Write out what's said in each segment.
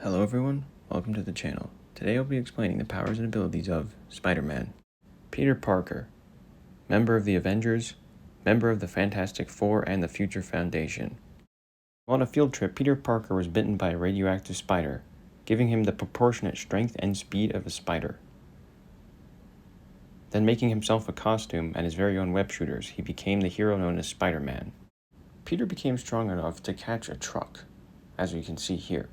Hello everyone, welcome to the channel. Today I'll be explaining the powers and abilities of Spider-Man. Peter Parker, member of the Avengers, member of the Fantastic Four and the Future Foundation. While on a field trip, Peter Parker was bitten by a radioactive spider, giving him the proportionate strength and speed of a spider. Then making himself a costume and his very own web shooters, he became the hero known as Spider-Man. Peter became strong enough to catch a truck, as we can see here.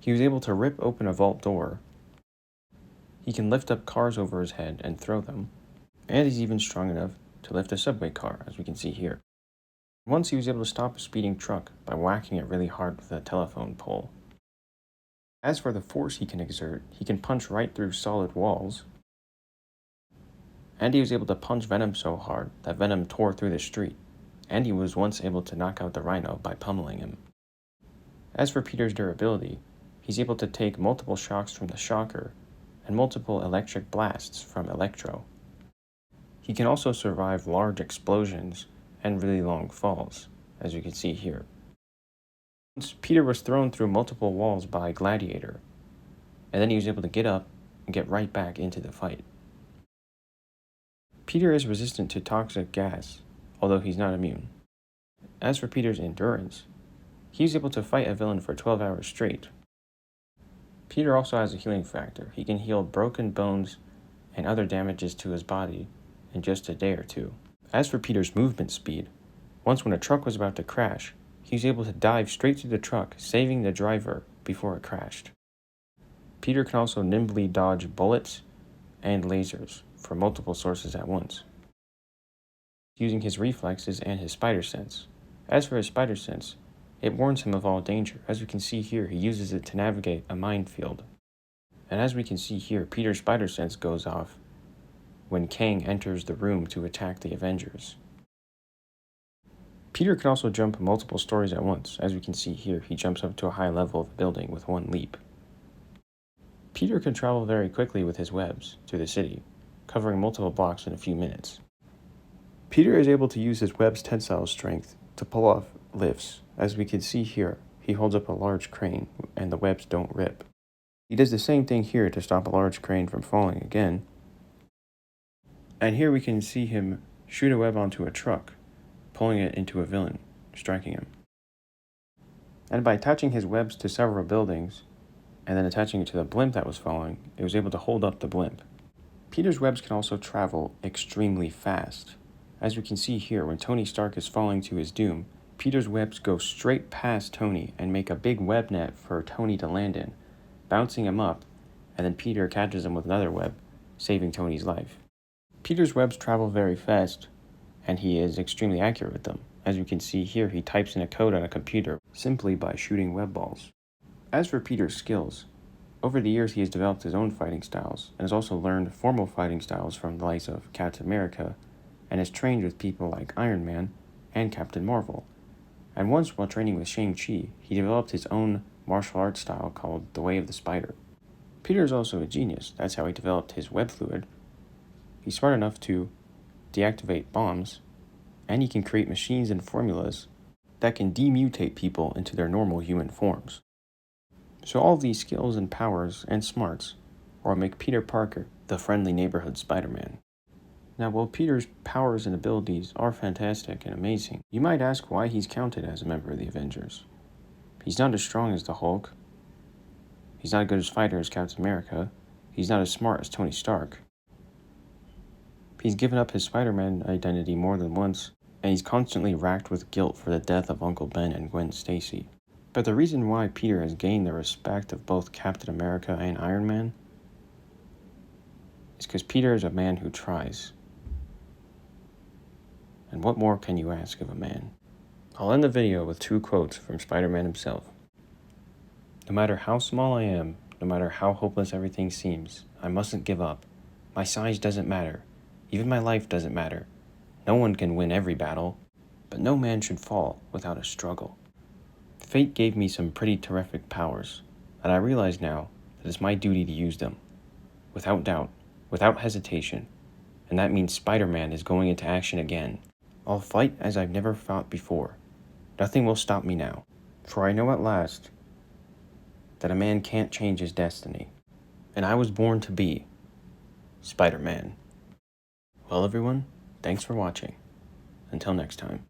He was able to rip open a vault door. He can lift up cars over his head and throw them. And he's even strong enough to lift a subway car, as we can see here. Once he was able to stop a speeding truck by whacking it really hard with a telephone pole. As for the force he can exert, he can punch right through solid walls. And he was able to punch Venom so hard that Venom tore through the street. And he was once able to knock out the Rhino by pummeling him. As for Peter's durability, he's able to take multiple shocks from the Shocker and multiple electric blasts from Electro. He can also survive large explosions and really long falls, as you can see here. Once Peter was thrown through multiple walls by Gladiator, and then he was able to get up and get right back into the fight. Peter is resistant to toxic gas, although he's not immune. As for Peter's endurance, he's able to fight a villain for 12 hours straight. Peter also has a healing factor. He can heal broken bones and other damages to his body in just a day or two. As for Peter's movement speed, once when a truck was about to crash, he was able to dive straight through the truck, saving the driver before it crashed. Peter can also nimbly dodge bullets and lasers from multiple sources at once, using his reflexes and his spider sense. As for his spider sense, it warns him of all danger. As we can see here, he uses it to navigate a minefield. And as we can see here, Peter's spider sense goes off when Kang enters the room to attack the Avengers. Peter can also jump multiple stories at once. As we can see here, he jumps up to a high level of a building with one leap. Peter can travel very quickly with his webs to the city, covering multiple blocks in a few minutes. Peter is able to use his web's tensile strength to pull off lifts. As we can see here, he holds up a large crane and the webs don't rip. He does the same thing here to stop a large crane from falling again. And here we can see him shoot a web onto a truck, pulling it into a villain, striking him. And by attaching his webs to several buildings, and then attaching it to the blimp that was falling, it was able to hold up the blimp. Peter's webs can also travel extremely fast. As we can see here, when Tony Stark is falling to his doom, Peter's webs go straight past Tony and make a big web net for Tony to land in, bouncing him up, and then Peter catches him with another web, saving Tony's life. Peter's webs travel very fast, and he is extremely accurate with them. As you can see here, he types in a code on a computer simply by shooting web balls. As for Peter's skills, over the years he has developed his own fighting styles, and has also learned formal fighting styles from the likes of Captain America, and has trained with people like Iron Man and Captain Marvel. And once, while training with Shang-Chi, he developed his own martial arts style called the Way of the Spider. Peter is also a genius. That's how he developed his web fluid. He's smart enough to deactivate bombs, and he can create machines and formulas that can demutate people into their normal human forms. So all of these skills and powers and smarts are what make Peter Parker the friendly neighborhood Spider-Man. Now, while Peter's powers and abilities are fantastic and amazing, you might ask why he's counted as a member of the Avengers. He's not as strong as the Hulk. He's not as good as fighter as Captain America. He's not as smart as Tony Stark. He's given up his Spider-Man identity more than once, and he's constantly racked with guilt for the death of Uncle Ben and Gwen Stacy. But the reason why Peter has gained the respect of both Captain America and Iron Man is because Peter is a man who tries. And what more can you ask of a man? I'll end the video with two quotes from Spider-Man himself. No matter how small I am, no matter how hopeless everything seems, I mustn't give up. My size doesn't matter. Even my life doesn't matter. No one can win every battle, but no man should fall without a struggle. Fate gave me some pretty terrific powers, and I realize now that it's my duty to use them. Without doubt, without hesitation, and that means Spider-Man is going into action again. I'll fight as I've never fought before. Nothing will stop me now, for I know at last that a man can't change his destiny. And I was born to be Spider-Man. Well, everyone, thanks for watching. Until next time.